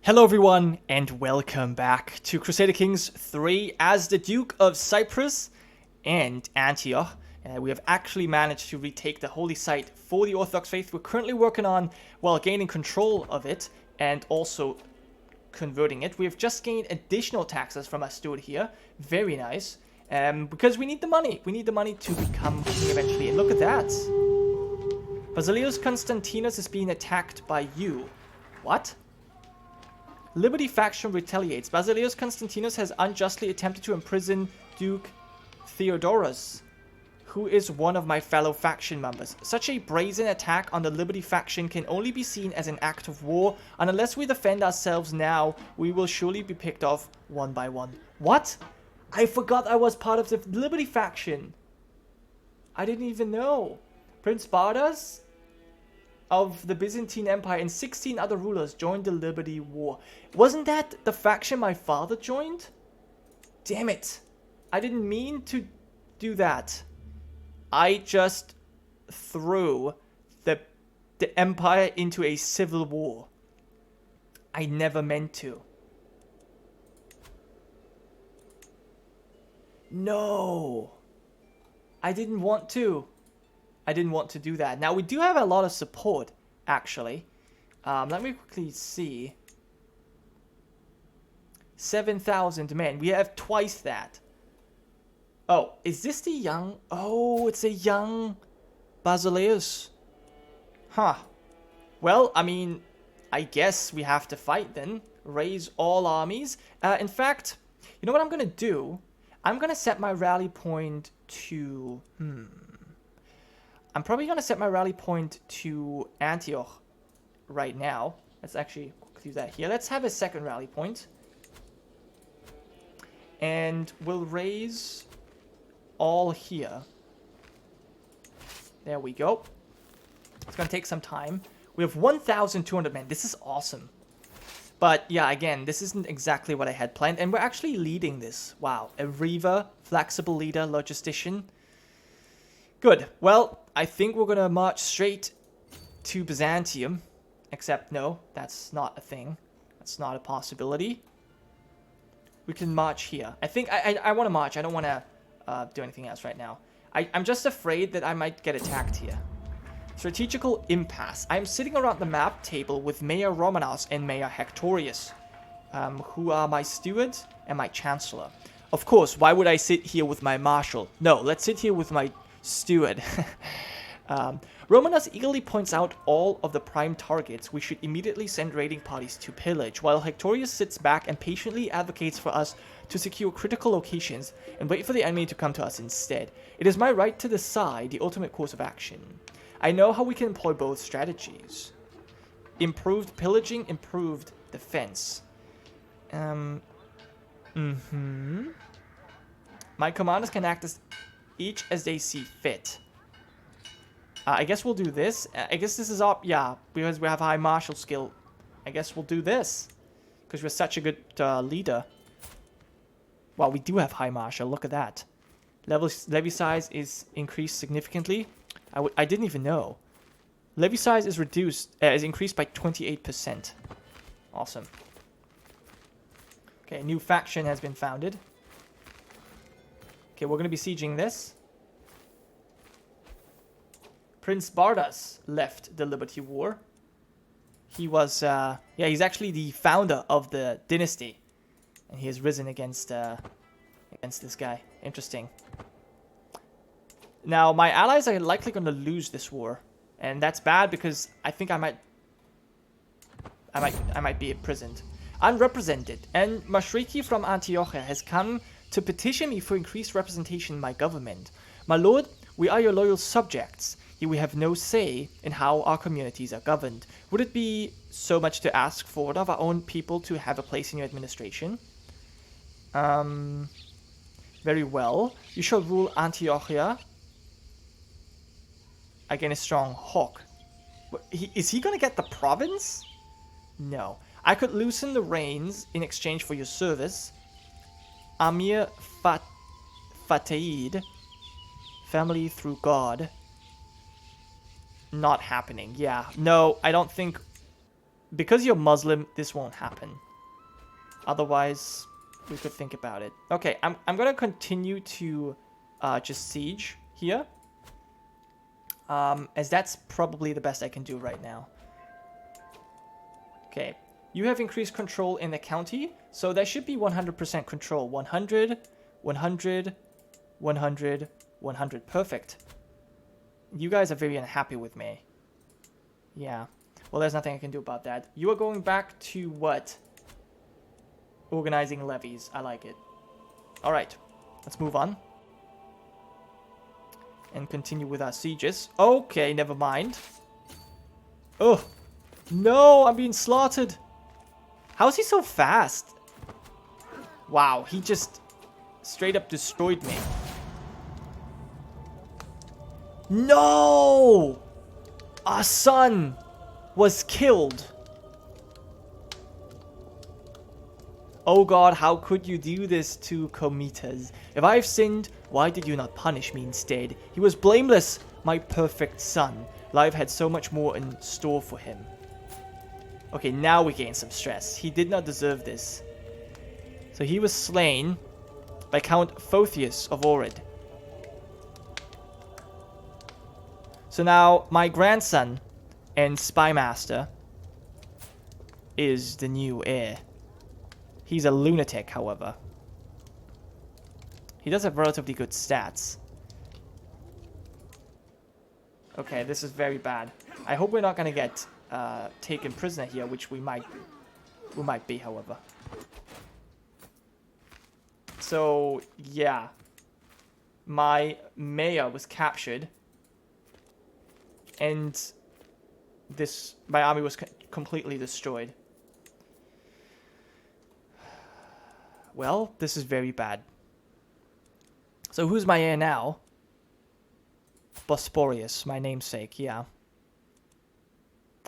Hello everyone, and welcome back to Crusader Kings 3 as the Duke of Cyprus and Antioch. We have actually managed to retake the holy site for the Orthodox faith. We're currently working on, gaining control of it and also converting it. We have just gained additional taxes from our steward here. Very nice. Because we need the money. We need the money to become king eventually. And look at that. Basileus Constantinos is being attacked by you. What? Liberty faction retaliates. Basileus Constantinos has unjustly attempted to imprison Duke Theodorus, who is one of my fellow faction members. Such a brazen attack on the Liberty faction can only be seen as an act of war, and unless we defend ourselves now, we will surely be picked off one by one. What? I forgot I was part of the Liberty faction. I didn't even know. Prince Bardas of the Byzantine Empire and 16 other rulers joined the Liberty War. Wasn't that the faction my father joined? Damn it. I didn't mean to do that. I just threw the empire into a civil war. I never meant to. No. I didn't want to. I didn't want to do that. Now, we do have a lot of support, actually. Let me quickly see. 7,000 men. We have twice that. Oh, is this the young? Oh, it's a young Basileus. Huh. Well, I mean, I guess we have to fight then. Raise all armies. In fact, you know what I'm going to do? I'm going to set my rally point to... I'm probably going to set my rally point to Antioch right now. Let's actually do that here. Let's have a second rally point. And we'll raise all here. There we go. It's going to take some time. We have 1,200 men. This is awesome. But yeah, again, this isn't exactly what I had planned. And we're actually leading this. Wow. A Reaver, flexible leader, logistician. Good. Well, I think we're going to march straight to Byzantium. Except, no, that's not a thing. That's not a possibility. We can march here. I think I want to march. I don't want to do anything else right now. I'm just afraid that I might get attacked here. Strategical impasse. I'm sitting around the map table with Mayor Romanos and Mayor Hectorius, who are my steward and my chancellor. Of course, why would I sit here with my marshal? No, let's sit here with my steward. Romanos eagerly points out all of the prime targets we should immediately send raiding parties to pillage, while Hectorius sits back and patiently advocates for us to secure critical locations and wait for the enemy to come to us instead. It is my right to decide the ultimate course of action. I know how we can employ both strategies. Improved pillaging, improved defense. My commanders can act as each as they see fit. I guess we'll do this. I guess this is up, yeah, because we have high martial skill. I guess we'll do this because we're such a good leader. Well, we do have high martial. Look at that. Levy size is increased significantly. I didn't even know. Levy size is increased by 28%. Awesome. Okay, a new faction has been founded. Okay, we're going to be sieging this. Prince Bardas left the Liberty War. He was, he's actually the founder of the dynasty. And he has risen against this guy. Interesting. Now, my allies are likely going to lose this war. And that's bad because I think I might be imprisoned. Unrepresented. And Mashriki from Antiochia has come to petition me for increased representation in my government. My lord, we are your loyal subjects. Yet we have no say in how our communities are governed. Would it be so much to ask for of our own people to have a place in your administration? Very well. You shall rule Antiochia. Again, a strong hawk. Is he going to get the province? No. I could loosen the reins in exchange for your service. Amir Fataid. Family through God. Not happening. Yeah. No, I don't think because you're Muslim, this won't happen. Otherwise, we could think about it. Okay, I'm gonna continue to just siege here. As that's probably the best I can do right now. Okay, you have increased control in the county, so that should be 100% control. 100, 100, 100, 100. Perfect. You guys are very unhappy with me. Yeah. Well, there's nothing I can do about that. You are going back to what? Organizing levies. I like it. Alright. Let's move on. And continue with our sieges. Okay, never mind. Oh. No, I'm being slaughtered. How is he so fast? Wow, he just straight up destroyed me. No! Our son was killed. Oh God, how could you do this to Komitas? If I have sinned, why did you not punish me instead? He was blameless, my perfect son. Life had so much more in store for him. Okay, now we gain some stress. He did not deserve this. So he was slain by Count Photius of Ohrid. So now my grandson and spymaster is the new heir. He's a lunatic, however. He does have relatively good stats. Okay, this is very bad. I hope we're not gonna get taken prisoner here, which we might be, however. So yeah, my mayor was captured, and my army was completely destroyed. Well, this is very bad. So who's my heir now? Bosporius, my namesake, yeah.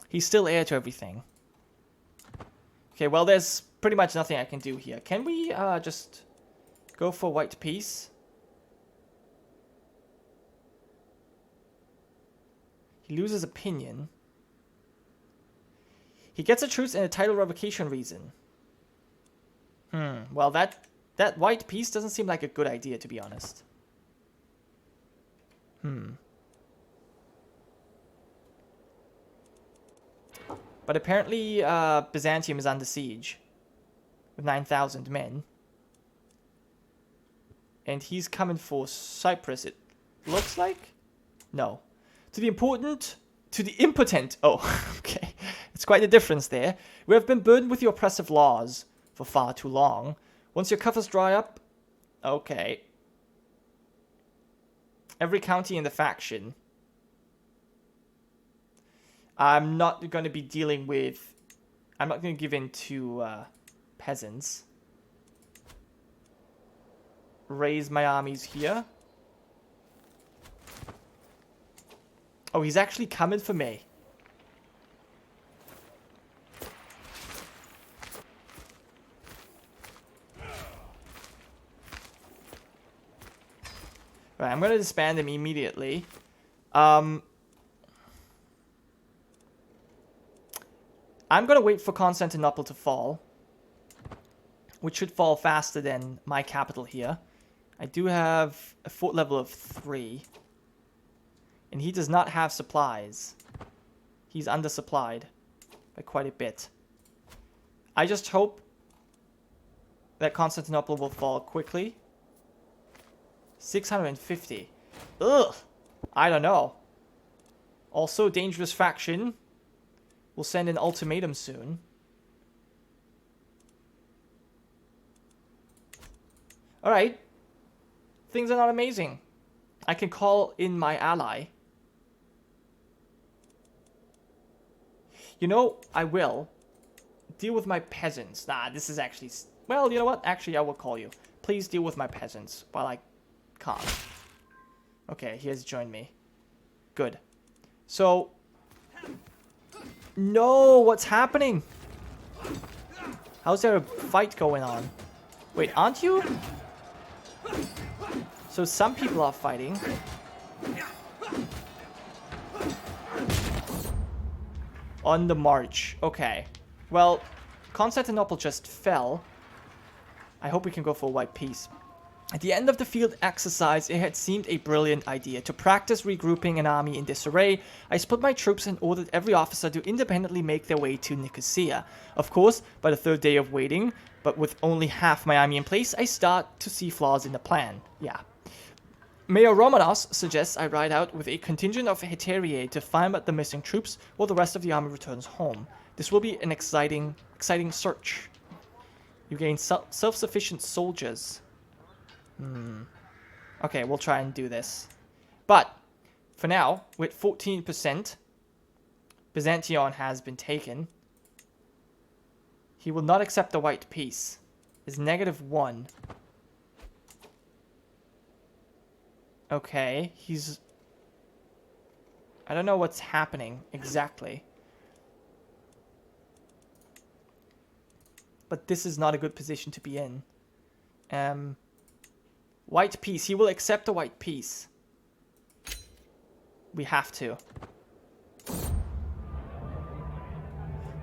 He's still heir to everything. Okay, well, there's pretty much nothing I can do here. Can we just go for white peace? He loses opinion. He gets a truce and a title revocation reason. Well, that white peace doesn't seem like a good idea, to be honest. But apparently, Byzantium is under siege with 9,000 men. And he's coming for Cyprus, it looks like? No. To the impotent. Oh, okay. It's quite a difference there. We have been burdened with your oppressive laws for far too long. Once your coffers dry up, okay. Every county in the faction. I'm not going to be dealing with... I'm not going to give in to peasants. Raise my armies here. Oh, he's actually coming for me. Right, I'm going to disband him immediately. I'm going to wait for Constantinople to fall, which should fall faster than my capital here. I do have a fort level of 3, and he does not have supplies. He's undersupplied by quite a bit. I just hope that Constantinople will fall quickly. 650. Ugh. I don't know. Also, dangerous faction. We'll send an ultimatum soon. Alright. Things are not amazing. I can call in my ally. You know, I will. Deal with my peasants. Nah, this is actually... Well, you know what? Actually, I will call you. Please deal with my peasants while I can't. Okay, he has joined me. Good. So... No, what's happening? How's there a fight going on? Wait, aren't you? So some people are fighting. On the march. Okay. Well, Constantinople just fell. I hope we can go for a white peace. At the end of the field exercise, it had seemed a brilliant idea. To practice regrouping an army in disarray, I split my troops and ordered every officer to independently make their way to Nicosia. Of course, by the third day of waiting, but with only half my army in place, I start to see flaws in the plan. Yeah. Mayor Romanos suggests I ride out with a contingent of Hetairai to find out the missing troops while the rest of the army returns home. This will be an exciting search. You gain self-sufficient soldiers. Okay, we'll try and do this. But, for now, with 14%, Byzantion has been taken. He will not accept the white peace. Is -1. Okay, he's... I don't know what's happening exactly. But this is not a good position to be in. White peace. He will accept the white peace. We have to.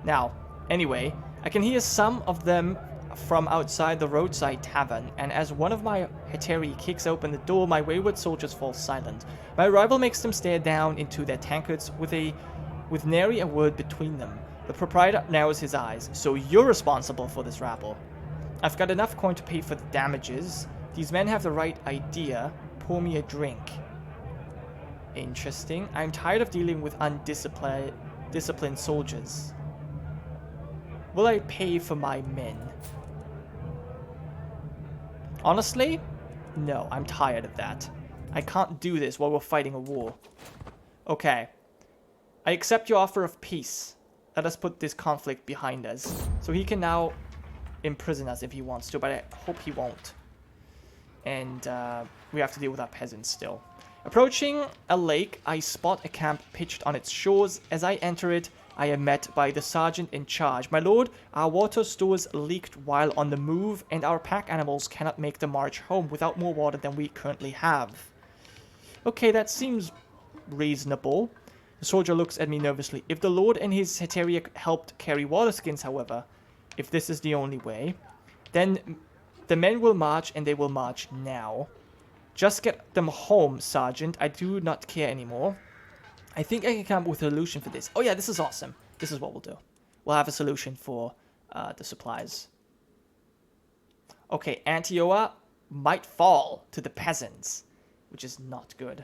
Now, anyway, I can hear some of them from outside the roadside tavern, and as one of my Hetairai kicks open the door, my wayward soldiers fall silent. My arrival makes them stare down into their tankards with nary a word between them. The proprietor narrows his eyes. So you're responsible for this rabble. I've got enough coin to pay for the damages. These men have the right idea. Pour me a drink. Interesting. I'm tired of dealing with disciplined soldiers. Will I pay for my men? Honestly, no, I'm tired of that. I can't do this while we're fighting a war. Okay. I accept your offer of peace. Let us put this conflict behind us. So he can now imprison us if he wants to, but I hope he won't. And we have to deal with our peasants still. Approaching a lake, I spot a camp pitched on its shores. As I enter it, I am met by the sergeant in charge. My lord, our water stores leaked while on the move, and our pack animals cannot make the march home without more water than we currently have. Okay, that seems reasonable. The soldier looks at me nervously. If the lord and his Hetairai helped carry water skins, however, if this is the only way, then the men will march, and they will march now. Just get them home, Sergeant. I do not care anymore. I think I can come up with a solution for this. Oh yeah, this is awesome. This is what we'll do. We'll have a solution for the supplies. Okay, Antioch might fall to the peasants, which is not good.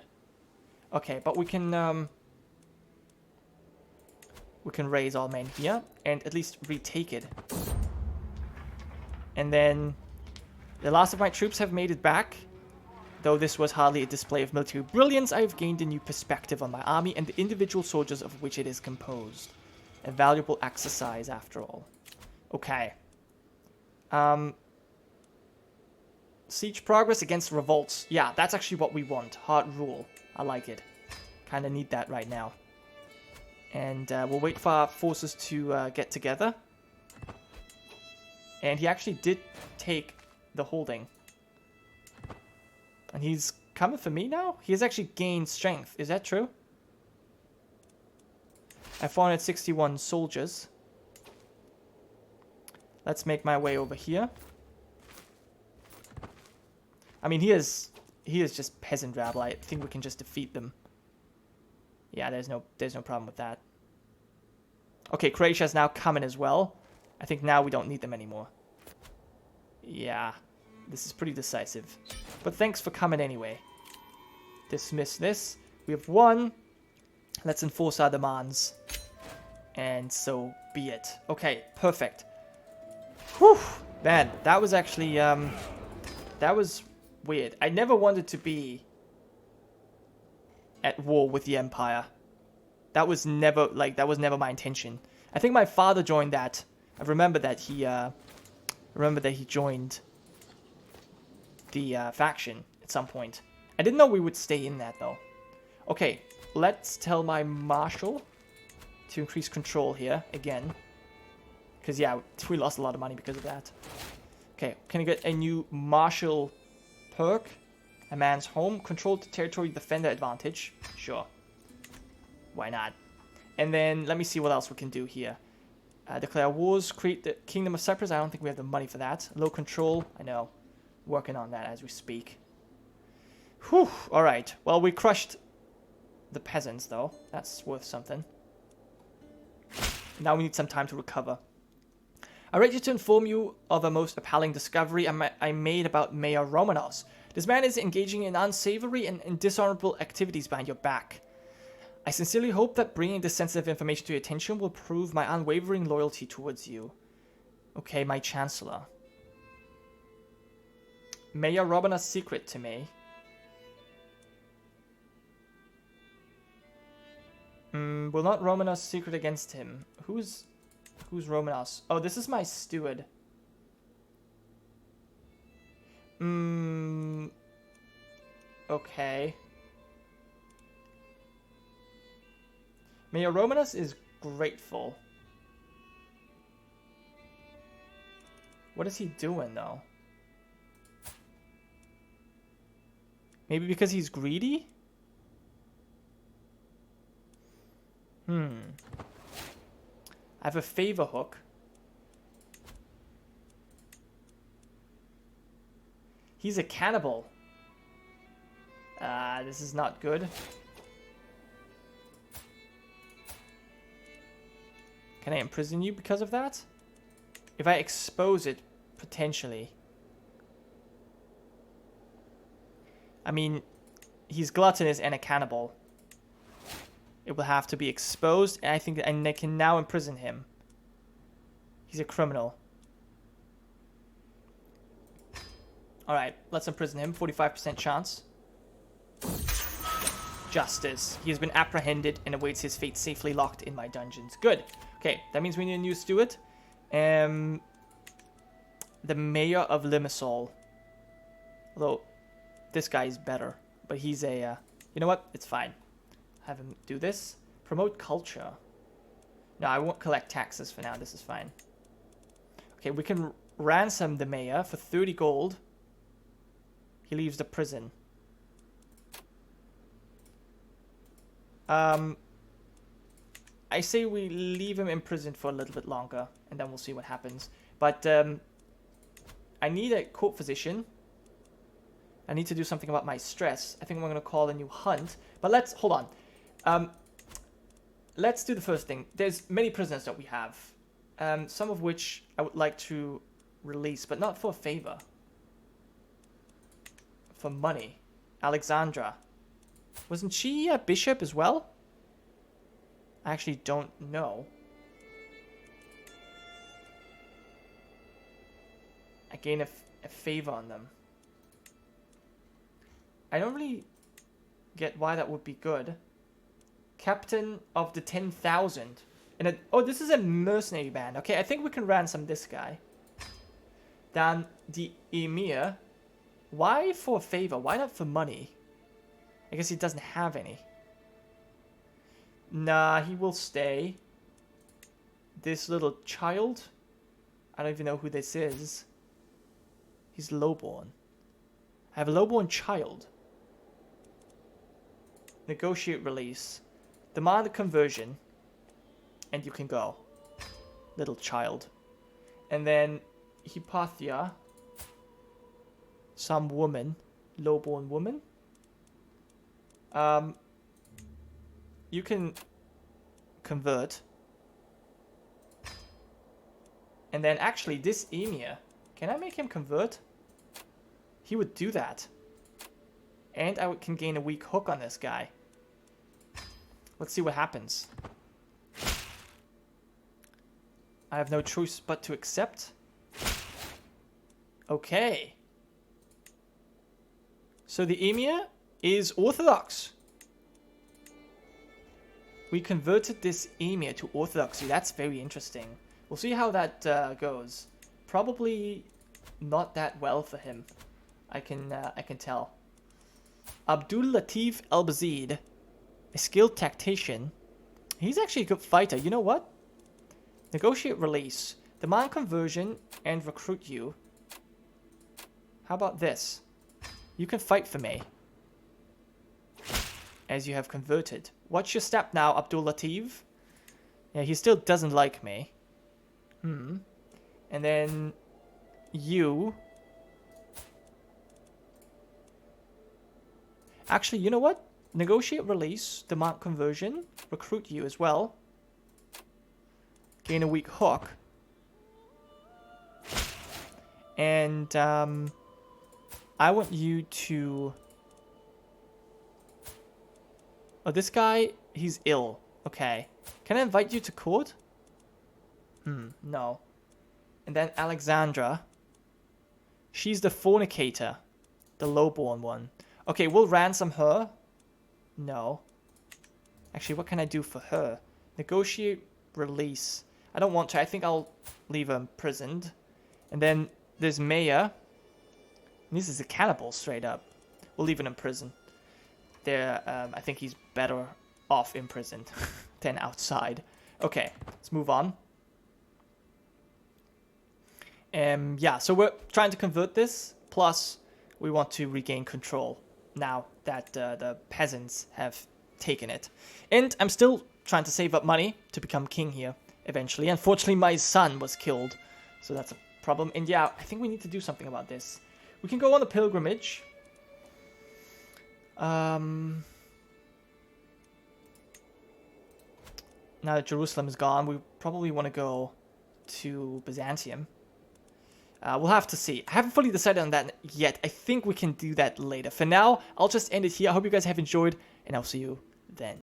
Okay, but we can raise all men here and at least retake it. And then the last of my troops have made it back. Though this was hardly a display of military brilliance, I have gained a new perspective on my army and the individual soldiers of which it is composed. A valuable exercise, after all. Okay. Siege progress against revolts. Yeah, that's actually what we want. Hard rule. I like it. Kind of need that right now. And we'll wait for our forces to get together. And he actually did take the holding. And he's coming for me now? He has actually gained strength. Is that true? I have 461 soldiers. Let's make my way over here. I mean, he is just peasant rabble. I think we can just defeat them. Yeah, there's no problem with that. Okay, Croatia's now coming as well. I think now we don't need them anymore. Yeah, this is pretty decisive. But thanks for coming anyway. Dismiss this. We have won. Let's enforce our demands. And so be it. Okay, perfect. Whew! Man, that was actually, that was weird. I never wanted to be at war with the Empire. That was never, my intention. I think my father joined that. I remember that he joined the faction at some point. I didn't know we would stay in that though. Okay, let's tell my marshal to increase control here again. Because yeah, we lost a lot of money because of that. Okay, can I get a new marshal perk? A man's home. Control the territory defender advantage. Sure. Why not? And then let me see what else we can do here. Declare wars, create the Kingdom of Cyprus. I don't think we have the money for that. Low control, I know. Working on that as we speak. Whew, alright. Well, we crushed the peasants, though. That's worth something. Now we need some time to recover. I write you to inform you of a most appalling discovery I made about Mayor Romanos. This man is engaging in unsavory and dishonorable activities behind your back. I sincerely hope that bringing this sensitive information to your attention will prove my unwavering loyalty towards you. Okay, my Chancellor. Mayor Romanos' secret to me. Will not Romanos secret against him? Who's Romanos? Oh, this is my steward. Okay. Mayor Romanos is grateful. What is he doing, though? Maybe because he's greedy? I have a favor hook. He's a cannibal. This is not good. Can I imprison you because of that? If I expose it, potentially. I mean, he's gluttonous and a cannibal. It will have to be exposed, and I think that I can now imprison him. He's a criminal. Alright, let's imprison him. 45% chance. Justice. He has been apprehended and awaits his fate safely locked in my dungeons. Good. Okay, that means we need a new steward. The Mayor of Limassol. Although, this guy is better. But he's a... you know what? It's fine. Have him do this. Promote culture. No, I won't collect taxes for now. This is fine. Okay, we can ransom the mayor for 30 gold. He leaves the prison. I say we leave him in prison for a little bit longer, and then we'll see what happens. But I need a court physician. I need to do something about my stress. I think I'm going to call a new hunt. But let's... hold on. Let's do the first thing. There's many prisoners that we have. Some of which I would like to release, but not for a favor. For money. Alexandra. Wasn't she a bishop as well? I actually don't know. I gain a favor on them. I don't really get why that would be good. Captain of the 10,000. And oh, this is a mercenary band. Okay, I think we can ransom this guy. Then the emir. Why for a favor? Why not for money? I guess he doesn't have any. Nah, he will stay. This little child. I don't even know who this is. He's lowborn. I have a lowborn child. Negotiate release. Demand a conversion. And you can go. Little child. And then Hypatia. Some woman. Lowborn woman. You can convert. And then actually this emir. Can I make him convert? He would do that. And I can gain a weak hook on this guy. Let's see what happens. I have no choice but to accept. Okay. So the emir is Orthodox. We converted this emir to Orthodoxy. That's very interesting. We'll see how that goes. Probably not that well for him. I can tell. Abdul Latif Al-Bazid, a skilled tactician. He's actually a good fighter. You know what? Negotiate release. Demand conversion and recruit you. How about this? You can fight for me. As you have converted. What's your step now, Abdul Latif? Yeah, he still doesn't like me. And then you. Actually, you know what? Negotiate release, demand conversion, recruit you as well. Gain a weak hook. And I want you to... Oh, this guy, he's ill. Okay. Can I invite you to court? No. And then Alexandra. She's the fornicator. The lowborn one. Okay, we'll ransom her. No. Actually, what can I do for her? Negotiate release. I don't want to. I think I'll leave her imprisoned. And then there's Maya. This is a cannibal, straight up. We'll leave him in prison. There, I think he's better off imprisoned than outside. Okay, let's move on. Yeah, so we're trying to convert this. Plus, we want to regain control now that the peasants have taken it. And I'm still trying to save up money to become king here eventually. Unfortunately, my son was killed, so that's a problem. And yeah, I think we need to do something about this. We can go on a pilgrimage. Now that Jerusalem is gone, we probably want to go to Byzantium. We'll have to see. I haven't fully decided on that yet. I think we can do that later. For now, I'll just end it here. I hope you guys have enjoyed, and I'll see you then.